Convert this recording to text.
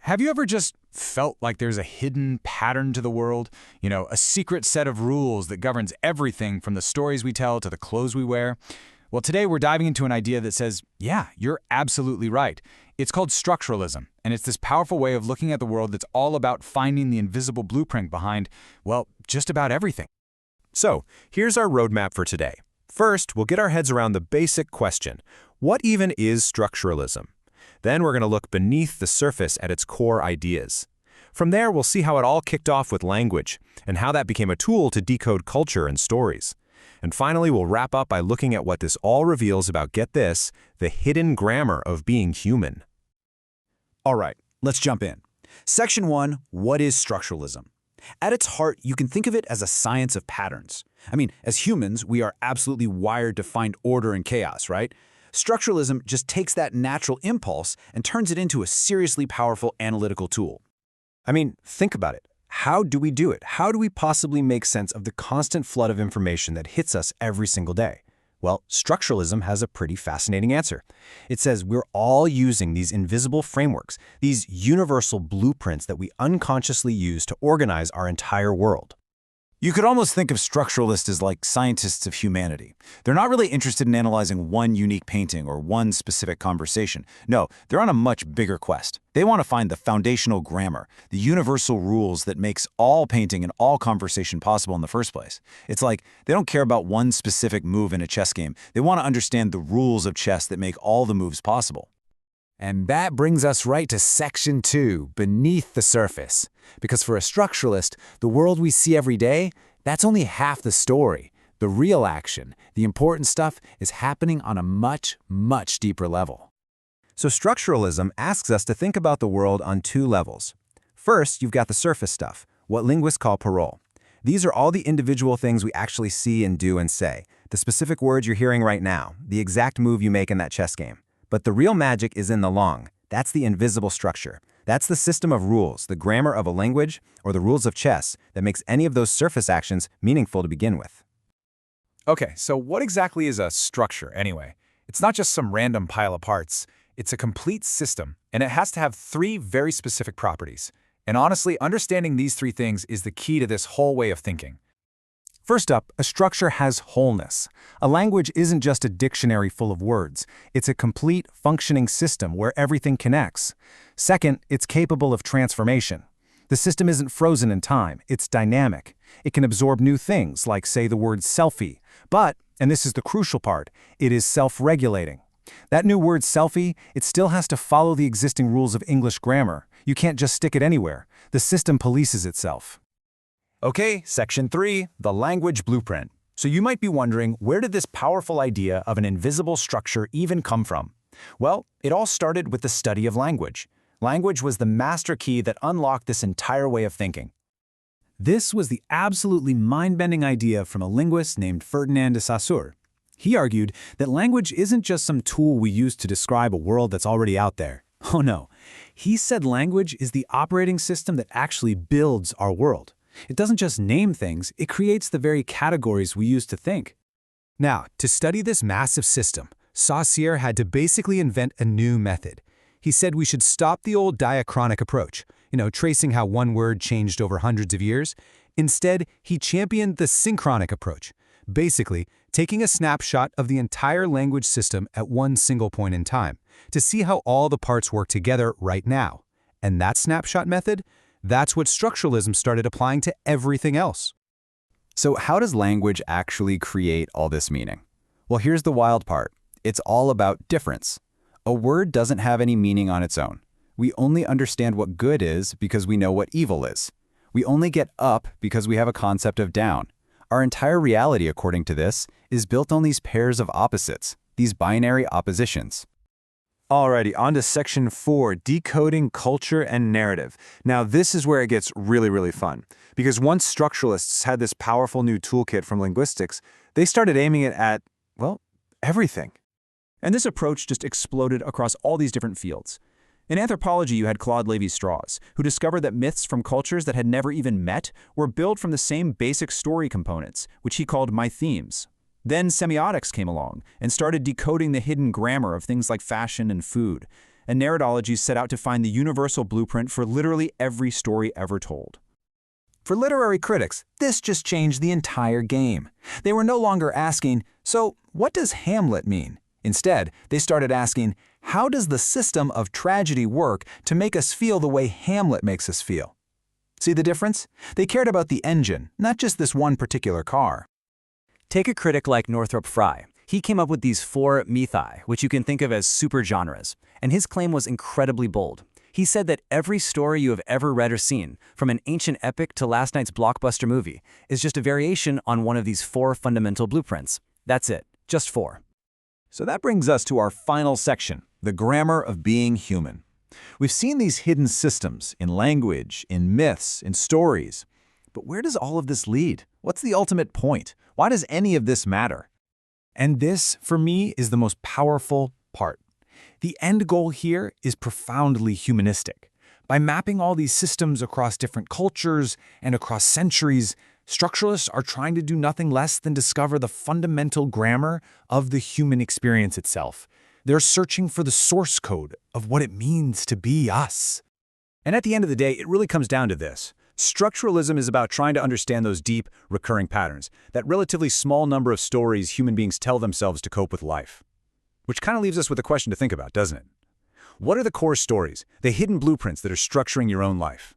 Have you ever just felt like there's a hidden pattern to the world? A secret set of rules that governs everything from the stories we tell to the clothes we wear? Well, today we're diving into an idea that says, yeah, you're absolutely right. It's called structuralism, and it's this powerful way of looking at the world that's all about finding the invisible blueprint behind, well, just about everything. So, here's our roadmap for today. First, we'll get our heads around the basic question: what even is structuralism? Then we're going to look beneath the surface at its core ideas. From there, we'll see how it all kicked off with language, and how that became a tool to decode culture and stories. And finally, we'll wrap up by looking at what this all reveals about, get this, the hidden grammar of being human. All right, let's jump in. Section 1, what is structuralism? At its heart, you can think of it as a science of patterns. As humans, we are absolutely wired to find order and chaos, right? Structuralism just takes that natural impulse and turns it into a seriously powerful analytical tool. Think about it. How do we do it? How do we possibly make sense of the constant flood of information that hits us every single day? Well, structuralism has a pretty fascinating answer. It says we're all using these invisible frameworks, these universal blueprints that we unconsciously use to organize our entire world. You could almost think of structuralists as like scientists of humanity. They're not really interested in analyzing one unique painting or one specific conversation. No, they're on a much bigger quest. They want to find the foundational grammar, the universal rules that makes all painting and all conversation possible in the first place. It's like they don't care about one specific move in a chess game. They want to understand the rules of chess that make all the moves possible. And that brings us right to Section 2, beneath the surface. Because for a structuralist, the world we see every day, that's only half the story. The real action, the important stuff, is happening on a much, much deeper level. So structuralism asks us to think about the world on two levels. First, you've got the surface stuff, what linguists call parole. These are all the individual things we actually see and do and say, the specific words you're hearing right now, the exact move you make in that chess game. But the real magic is in the long. That's the invisible structure. That's the system of rules, the grammar of a language, or the rules of chess that makes any of those surface actions meaningful to begin with. Okay, so what exactly is a structure anyway? It's not just some random pile of parts. It's a complete system, and it has to have three very specific properties. And honestly, understanding these three things is the key to this whole way of thinking. First up, a structure has wholeness. A language isn't just a dictionary full of words. It's a complete, functioning system where everything connects. Second, it's capable of transformation. The system isn't frozen in time. It's dynamic. It can absorb new things, like, say, the word selfie. But, and this is the crucial part, it is self-regulating. That new word selfie, it still has to follow the existing rules of English grammar. You can't just stick it anywhere. The system polices itself. Okay, Section 3, the language blueprint. So you might be wondering, where did this powerful idea of an invisible structure even come from? Well, it all started with the study of language. Language was the master key that unlocked this entire way of thinking. This was the absolutely mind-bending idea from a linguist named Ferdinand de Saussure. He argued that language isn't just some tool we use to describe a world that's already out there. Oh no, he said language is the operating system that actually builds our world. It doesn't just name things, it creates the very categories we use to think. Now, to study this massive system, Saussure had to basically invent a new method. He said we should stop the old diachronic approach, tracing how one word changed over hundreds of years. Instead, he championed the synchronic approach, basically taking a snapshot of the entire language system at one single point in time to see how all the parts work together right now. And that snapshot method? That's what structuralism started applying to everything else. So how does language actually create all this meaning? Well, here's the wild part. It's all about difference. A word doesn't have any meaning on its own. We only understand what good is because we know what evil is. We only get up because we have a concept of down. Our entire reality, according to this, is built on these pairs of opposites, these binary oppositions. Alrighty, on to Section 4, decoding culture and narrative. Now, this is where it gets really, really fun. Because once structuralists had this powerful new toolkit from linguistics, they started aiming it at, well, everything. And this approach just exploded across all these different fields. In anthropology, you had Claude Lévi-Strauss, who discovered that myths from cultures that had never even met were built from the same basic story components, which he called mythemes. Then semiotics came along and started decoding the hidden grammar of things like fashion and food. and narratology set out to find the universal blueprint for literally every story ever told. For literary critics, this just changed the entire game. They were no longer asking, so what does Hamlet mean? Instead, they started asking, how does the system of tragedy work to make us feel the way Hamlet makes us feel? See the difference? They cared about the engine, not just this one particular car. Take a critic like Northrop Frye. He came up with these 4 mythi, which you can think of as supergenres, and his claim was incredibly bold. He said that every story you have ever read or seen, from an ancient epic to last night's blockbuster movie, is just a variation on one of these 4 fundamental blueprints. That's it, just 4. So that brings us to our final section, the grammar of being human. We've seen these hidden systems in language, in myths, in stories. But where does all of this lead? What's the ultimate point? Why does any of this matter? And this, for me, is the most powerful part. The end goal here is profoundly humanistic. By mapping all these systems across different cultures and across centuries, structuralists are trying to do nothing less than discover the fundamental grammar of the human experience itself. They're searching for the source code of what it means to be us. And at the end of the day, it really comes down to this. Structuralism is about trying to understand those deep, recurring patterns, that relatively small number of stories human beings tell themselves to cope with life. Which kind of leaves us with a question to think about, doesn't it? What are the core stories, the hidden blueprints that are structuring your own life?